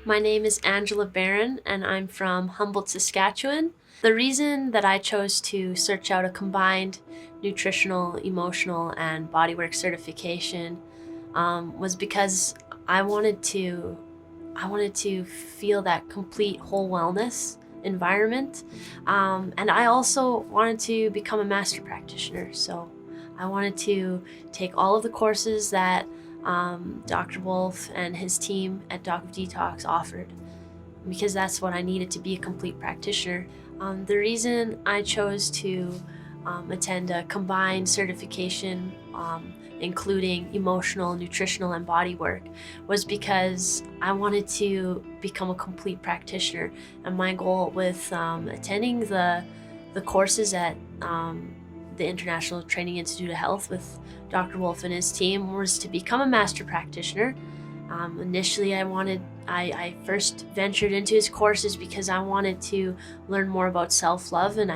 My name is Angela Barron, and I'm from Humboldt, Saskatchewan. The reason that I chose to search out a combined nutritional, emotional, and bodywork certification was because I wanted to I wanted to feel that complete whole wellness environment, and I also wanted to become a master practitioner. So I wanted to take all of the courses that Dr. Wolf and his team at Doc of Detox offered, because that's what I needed to be a complete practitioner. The reason I chose to attend a combined certification, including emotional, nutritional, and body work, was because I wanted to become a complete practitioner. And my goal with attending the courses at the International Training Institute of Health with Dr. Wolf and his team was to become a master practitioner. Initially, I first ventured into his courses because I wanted to learn more about self-love, and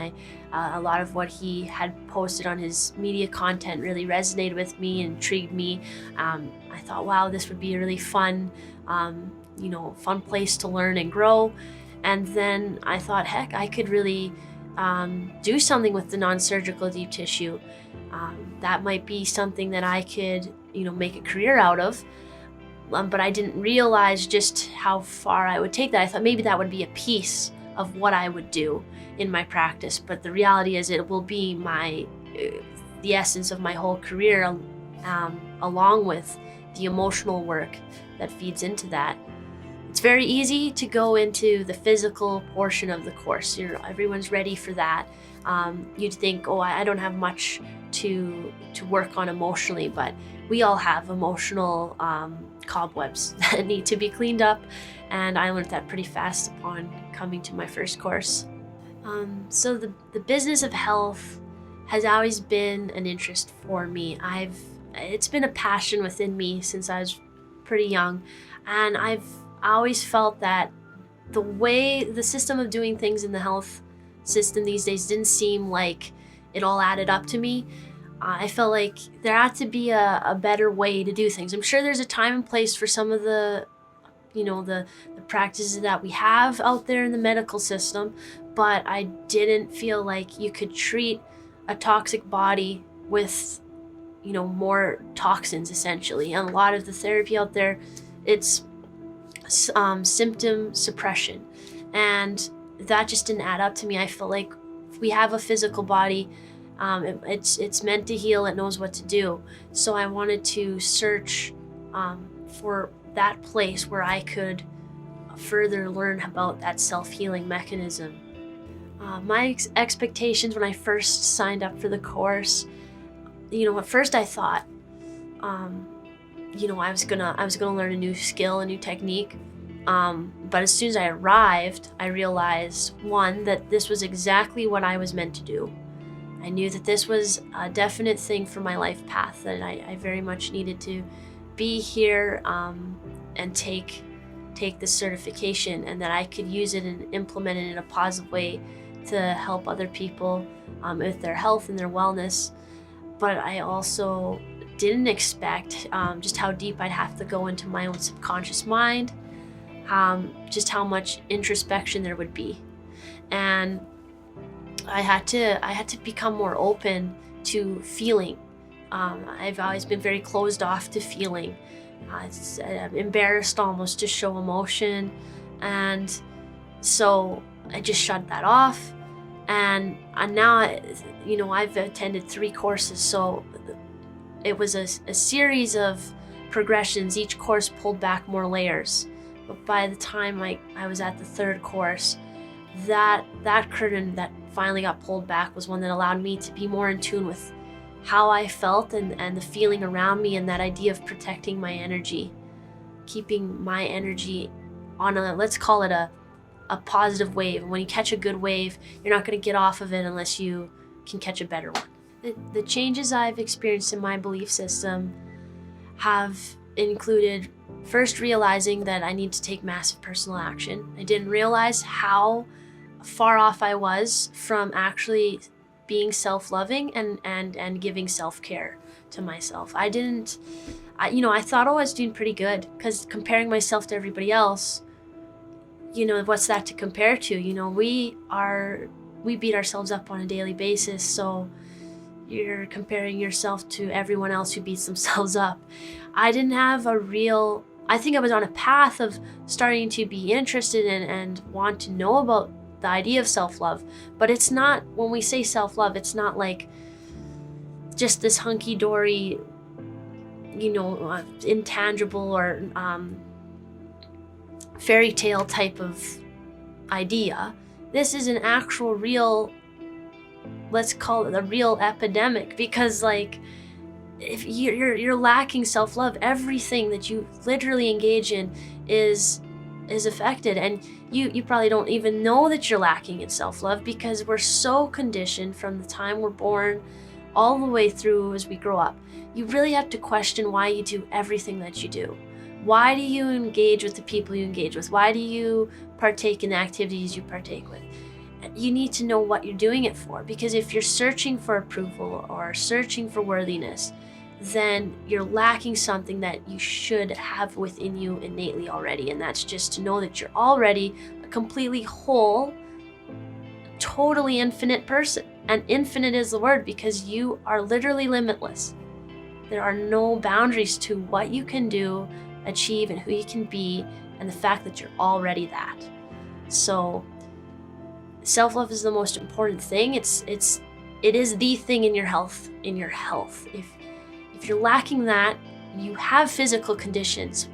a lot of what he had posted on his media content really resonated with me and intrigued me. I thought, wow, this would be a really fun, fun place to learn and grow. And then I thought, heck, I could really do something with the non-surgical deep tissue. That might be something that I could, make a career out of. But I didn't realize just how far I would take that. I thought maybe that would be a piece of what I would do in my practice, but the reality is it will be the essence of my whole career, along with the emotional work that feeds into that. It's very easy to go into the physical portion of the course. Everyone's ready for that. You'd think, oh, I don't have much to work on emotionally, but we all have emotional cobwebs that need to be cleaned up, and I learned that pretty fast upon coming to my first course. So the business of health has always been an interest for me. It's been a passion within me since I was pretty young, and I've always felt that the system of doing things in the health system these days didn't seem like it all added up to me. I felt like there had to be a better way to do things. I'm sure there's a time and place for some of the practices that we have out there in the medical system, but I didn't feel like you could treat a toxic body with, more toxins essentially. And a lot of the therapy out there, it's symptom suppression, and that just didn't add up to me. I feel like if we have a physical body, it's meant to heal. It knows what to do. So I wanted to search for that place where I could further learn about that self-healing mechanism. My expectations when I first signed up for the course, at first I thought, I was gonna learn a new skill, a new technique. But as soon as I arrived, I realized, one, that this was exactly what I was meant to do. I knew that this was a definite thing for my life path, that I very much needed to be here and take this certification, and that I could use it and implement it in a positive way to help other people with their health and their wellness. But I also didn't expect just how deep I'd have to go into my own subconscious mind, just how much introspection there would be. And I had to become more open to feeling. I've always been very closed off to feeling. I'm embarrassed almost to show emotion, and so I just shut that off. And now, I've attended 3 courses, so it was a series of progressions. Each course pulled back more layers, but by the time I was at the 3rd course, that curtain that finally got pulled back was one that allowed me to be more in tune with how I felt and the feeling around me, and that idea of protecting my energy, keeping my energy on let's call it a positive wave. When you catch a good wave, you're not going to get off of it unless you can catch a better one. The changes I've experienced in my belief system have included first realizing that I need to take massive personal action. I didn't realize how far off I was from actually being self-loving and giving self-care to myself. I thought I was doing pretty good, because comparing myself to everybody else what's that to compare to? We beat ourselves up on a daily basis, so you're comparing yourself to everyone else who beats themselves up. I think I was on a path of starting to be interested in and want to know about the idea of self-love, but it's not, when we say self-love, it's not like just this hunky-dory, intangible or fairy tale type of idea. This is an actual real, let's call it a real epidemic, because if you're lacking self-love, everything that you literally engage in is affected, and you probably don't even know that you're lacking in self-love, because we're so conditioned from the time we're born all the way through as we grow up. You really have to question why you do everything that you do. Why do you engage with the people you engage with? Why do you partake in the activities you partake with? You need to know what you're doing it for, because if you're searching for approval or searching for worthiness, then you're lacking something that you should have within you innately already, and that's just to know that you're already a completely whole, totally infinite person. And infinite is the word, because you are literally limitless. There are no boundaries to what you can do, achieve, and who you can be, and the fact that you're already that. So self-love is the most important thing. It is the thing in your health. If you're lacking that, you have physical conditions.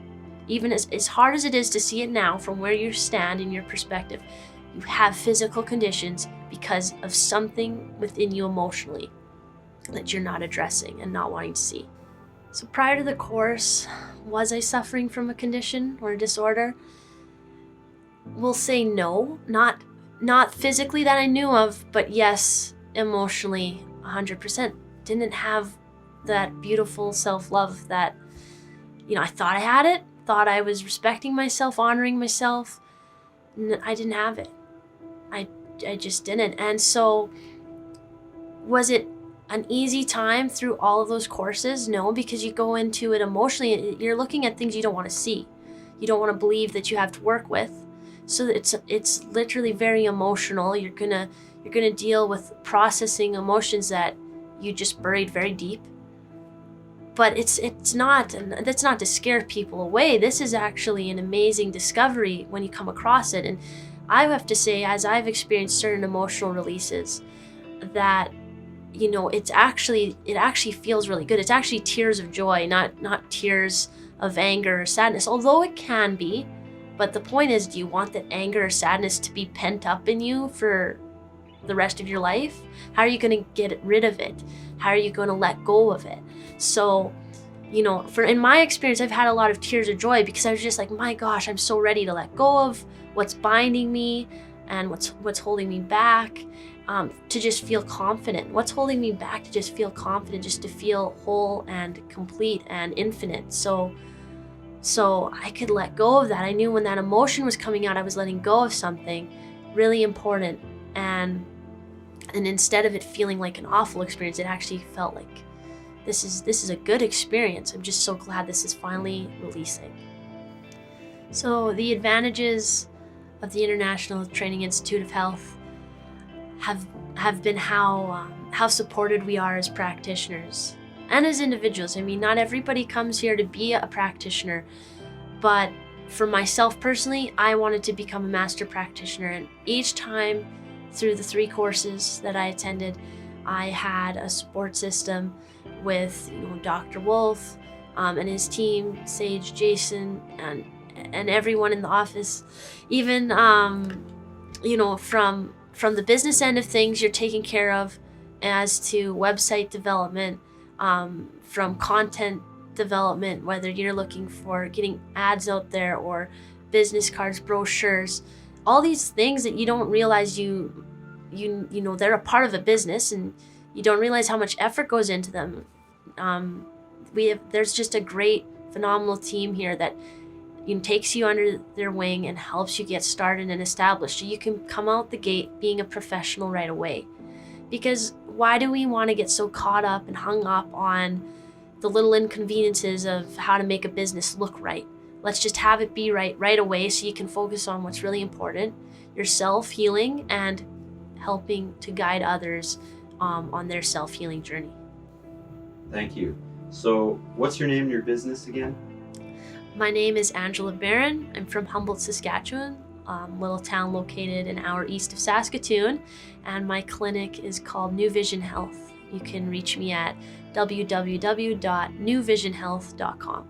Even as hard as it is to see it now from where you stand in your perspective, you have physical conditions because of something within you emotionally that you're not addressing and not wanting to see. So prior to the course, was I suffering from a condition or a disorder? We'll say no, not physically that I knew of, but yes, emotionally, 100%. Didn't have that beautiful self-love that, I thought I had it, thought I was respecting myself, honoring myself. I didn't have it. I just didn't. And so was it an easy time through all of those courses? No, because you go into it emotionally. You're looking at things you don't want to see. You don't want to believe that you have to work with. So it's literally very emotional. You're gonna deal with processing emotions that you just buried very deep. But it's not, and that's not to scare people away. This is actually an amazing discovery when you come across it. And I have to say, as I've experienced certain emotional releases, that it actually feels really good. It's actually tears of joy, not tears of anger or sadness, although it can be. But the point is, do you want that anger or sadness to be pent up in you for the rest of your life? How are you going to get rid of it? How are you going to let go of it? So, in my experience, I've had a lot of tears of joy, because I was just like, my gosh, I'm so ready to let go of what's binding me and what's holding me back, to just feel confident. What's holding me back to just feel confident, just to feel whole and complete and infinite. So I could let go of that. I knew when that emotion was coming out, I was letting go of something really important. And instead of it feeling like an awful experience, it actually felt like this is a good experience. I'm just so glad this is finally releasing. So the advantages of the International Training Institute of Health have been how supported we are as practitioners and as individuals. I mean, not everybody comes here to be a practitioner, but for myself personally, I wanted to become a master practitioner, and each time through the 3 courses that I attended, I had a support system with Dr. Wolf and his team, Sage, Jason, and everyone in the office. Even from the business end of things, you're taken care of as to website development, from content development, whether you're looking for getting ads out there or business cards, brochures, all these things that you don't realize they're a part of a business, and you don't realize how much effort goes into them. There's just a great, phenomenal team here that takes you under their wing and helps you get started and established, so you can come out the gate being a professional right away. Because why do we want to get so caught up and hung up on the little inconveniences of how to make a business look right? let's just have it be right away so you can focus on what's really important, yourself healing and helping to guide others on their self-healing journey. Thank you. So what's your name and your business again? My name is Angela Barron. I'm from Humboldt, Saskatchewan, little town located an hour east of Saskatoon, and my clinic is called New Vision Health. You can reach me at www.newvisionhealth.com.